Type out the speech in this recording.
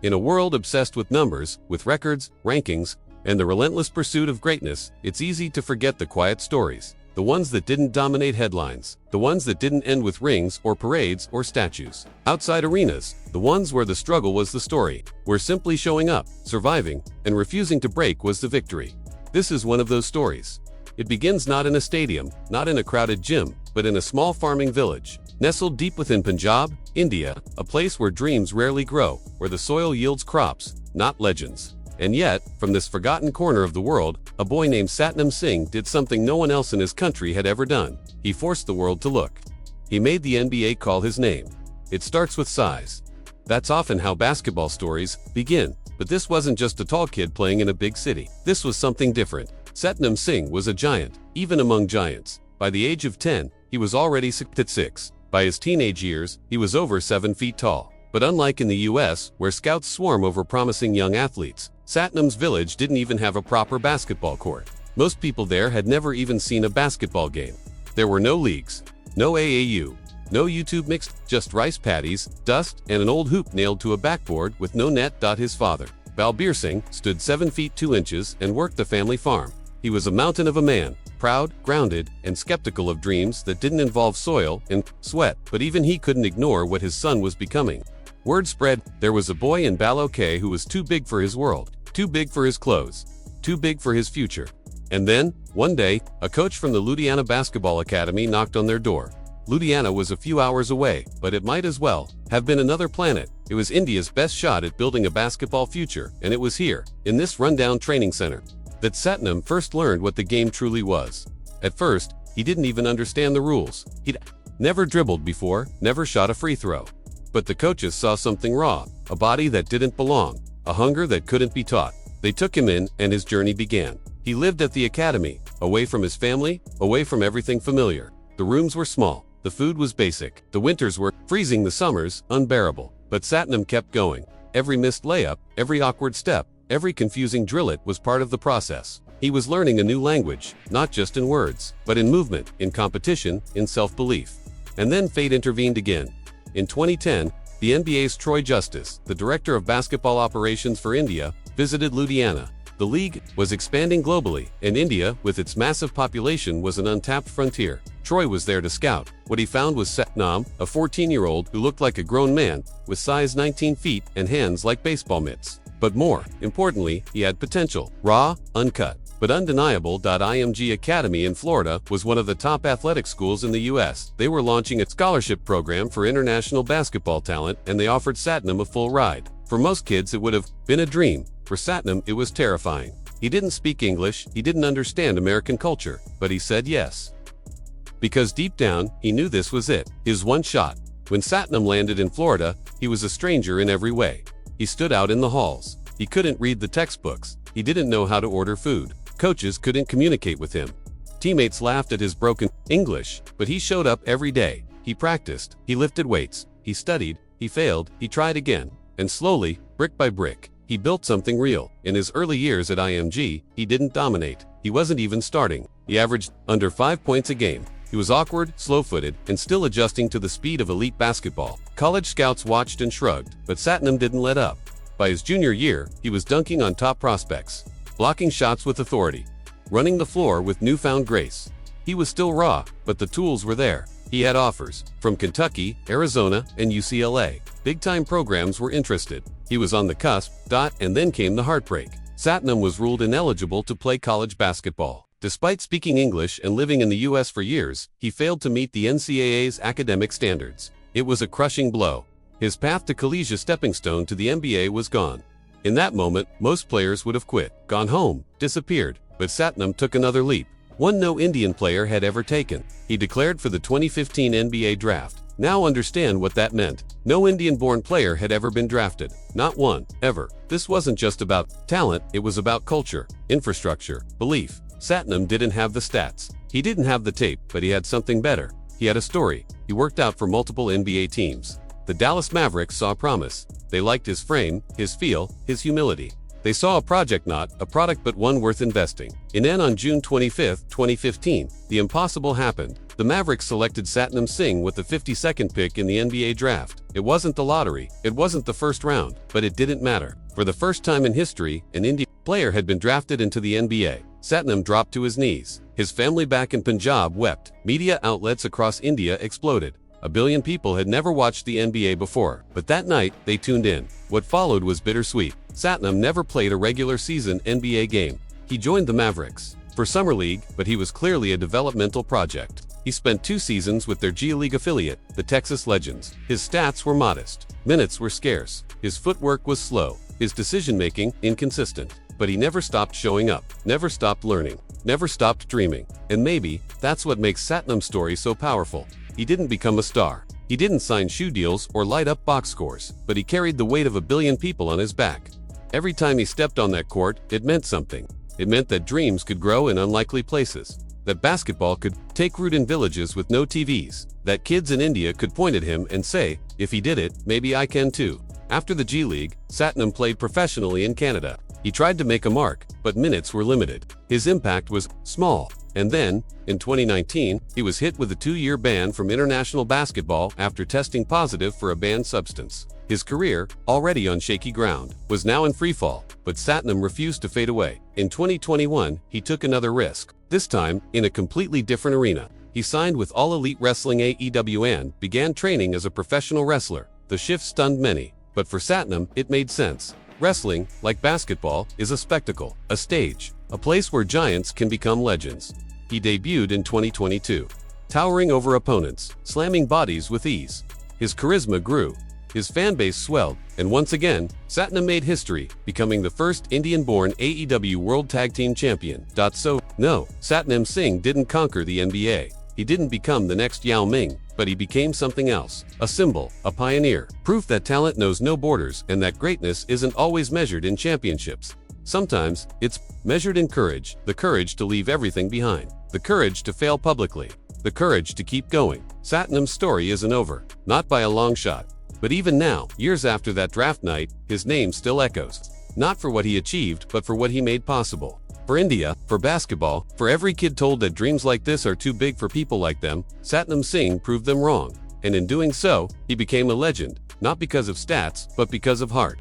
In a world obsessed with numbers, with records, rankings, and the relentless pursuit of greatness, it's easy to forget the quiet stories. The ones that didn't dominate headlines. The ones that didn't end with rings or parades or statues. Outside arenas, the ones where the struggle was the story. Where simply showing up, surviving, and refusing to break was the victory. This is one of those stories. It begins not in a stadium, not in a crowded gym, but in a small farming village. Nestled deep within Punjab, India, a place where dreams rarely grow, where the soil yields crops, not legends. And yet, from this forgotten corner of the world, a boy named Satnam Singh did something no one else in his country had ever done. He forced the world to look. He made the NBA call his name. It starts with size. That's often how basketball stories begin. But this wasn't just a tall kid playing in a big city. This was something different. Satnam Singh was a giant, even among giants. By the age of 10, he was already 6'6". By his teenage years, he was over 7 feet tall. But unlike in the US, where scouts swarm over promising young athletes, Satnam's village didn't even have a proper basketball court. Most people there had never even seen a basketball game. There were no leagues, no AAU, no YouTube mixed, just rice paddies, dust, and an old hoop nailed to a backboard with no net. His father, Balbir Singh, stood 7 feet 2 inches and worked the family farm. He was a mountain of a man, proud, grounded, and skeptical of dreams that didn't involve soil and sweat, but even he couldn't ignore what his son was becoming. Word spread, there was a boy in Baloke who was too big for his world, too big for his clothes, too big for his future. And then, one day, a coach from the Ludhiana Basketball Academy knocked on their door. Ludhiana was a few hours away, but it might as well have been another planet. It was India's best shot at building a basketball future, and it was here, in this rundown training center, that Satnam first learned what the game truly was. At first, he didn't even understand the rules. He'd never dribbled before, never shot a free throw. But the coaches saw something raw, a body that didn't belong, a hunger that couldn't be taught. They took him in, and his journey began. He lived at the academy, away from his family, away from everything familiar. The rooms were small, the food was basic, the winters were freezing, the summers unbearable. But Satnam kept going. Every missed layup, every awkward step, every confusing drillet was part of the process. He was learning a new language, not just in words, but in movement, in competition, in self-belief. And then fate intervened again. In 2010, the NBA's Troy Justice, the director of basketball operations for India, visited Ludhiana. The league was expanding globally, and India, with its massive population, was an untapped frontier. Troy was there to scout. What he found was Satnam, a 14-year-old who looked like a grown man, with size 19 feet and hands like baseball mitts. But more importantly, he had potential, raw, uncut, but undeniable. IMG Academy in Florida was one of the top athletic schools in the US. They were launching a scholarship program for international basketball talent, and they offered Satnam a full ride. For most kids, it would have been a dream. For Satnam, it was terrifying. He didn't speak English, he didn't understand American culture, but he said yes. Because deep down, he knew this was it, his one shot. When Satnam landed in Florida, he was a stranger in every way. He stood out in the halls. He couldn't read the textbooks. He didn't know how to order food. Coaches couldn't communicate with him. Teammates laughed at his broken English, but he showed up every day. He practiced, he lifted weights, he studied, he failed, he tried again. And slowly, brick by brick, he built something real. In his early years at IMG, he didn't dominate. He wasn't even starting. He averaged under 5 points a game. He was awkward, slow-footed, and still adjusting to the speed of elite basketball. College scouts watched and shrugged, but Satnam didn't let up. By his junior year, he was dunking on top prospects, blocking shots with authority, running the floor with newfound grace. He was still raw, but the tools were there. He had offers from Kentucky, Arizona, and UCLA. Big-time programs were interested. He was on the cusp, and then came the heartbreak. Satnam was ruled ineligible to play college basketball. Despite speaking English and living in the US for years, he failed to meet the NCAA's academic standards. It was a crushing blow. His path to collegiate stepping stone to the NBA was gone. In that moment, most players would have quit, gone home, disappeared. But Satnam took another leap, one no Indian player had ever taken. He declared for the 2015 NBA draft. Now understand what that meant. No Indian-born player had ever been drafted. Not one, ever. This wasn't just about talent, it was about culture, infrastructure, belief. Satnam didn't have the stats. He didn't have the tape, but he had something better. He had a story. He worked out for multiple NBA teams. The Dallas Mavericks saw promise. They liked his frame, his feel, his humility. They saw a project, not a product, but one worth investing in. And on June 25, 2015, the impossible happened. The Mavericks selected Satnam Singh with the 52nd pick in the NBA draft. It wasn't the lottery, it wasn't the first round, but it didn't matter. For the first time in history, an Indian player had been drafted into the NBA. Satnam dropped to his knees. His family back in Punjab wept. Media outlets across India exploded. 1 billion people had never watched the NBA before, but that night, they tuned in. What followed was bittersweet. Satnam never played a regular season NBA game. He joined the Mavericks for Summer League, but he was clearly a developmental project. He spent 2 seasons with their G League affiliate, the Texas Legends. His stats were modest. Minutes were scarce. His footwork was slow. His decision-making, inconsistent. But he never stopped showing up, never stopped learning, never stopped dreaming. And maybe, that's what makes Satnam's story so powerful. He didn't become a star. He didn't sign shoe deals or light up box scores, but he carried the weight of 1 billion people on his back. Every time he stepped on that court, it meant something. It meant that dreams could grow in unlikely places, that basketball could take root in villages with no TVs, that kids in India could point at him and say, if he did it, maybe I can too. After the G League, Satnam played professionally in Canada. He tried to make a mark, but minutes were limited. His impact was small. And then, in 2019, he was hit with a 2-year ban from international basketball after testing positive for a banned substance. His career, already on shaky ground, was now in freefall, but Satnam refused to fade away. In 2021, he took another risk, this time in a completely different arena. He signed with All Elite Wrestling AEW and began training as a professional wrestler. The shift stunned many, but for Satnam, it made sense. Wrestling, like basketball, is a spectacle, a stage, a place where giants can become legends. He debuted in 2022, towering over opponents, slamming bodies with ease. His charisma grew, his fanbase swelled, and once again, Satnam made history, becoming the first Indian-born AEW World Tag Team Champion. No, Satnam Singh didn't conquer the NBA. He didn't become the next Yao Ming, but he became something else, a symbol, a pioneer, proof that talent knows no borders and that greatness isn't always measured in championships. Sometimes, it's measured in courage, the courage to leave everything behind, the courage to fail publicly, the courage to keep going. Satnam's story isn't over, not by a long shot. But even now, years after that draft night, his name still echoes. Not for what he achieved, but for what he made possible. For India, for basketball, for every kid told that dreams like this are too big for people like them, Satnam Singh proved them wrong. And in doing so, he became a legend, not because of stats, but because of heart.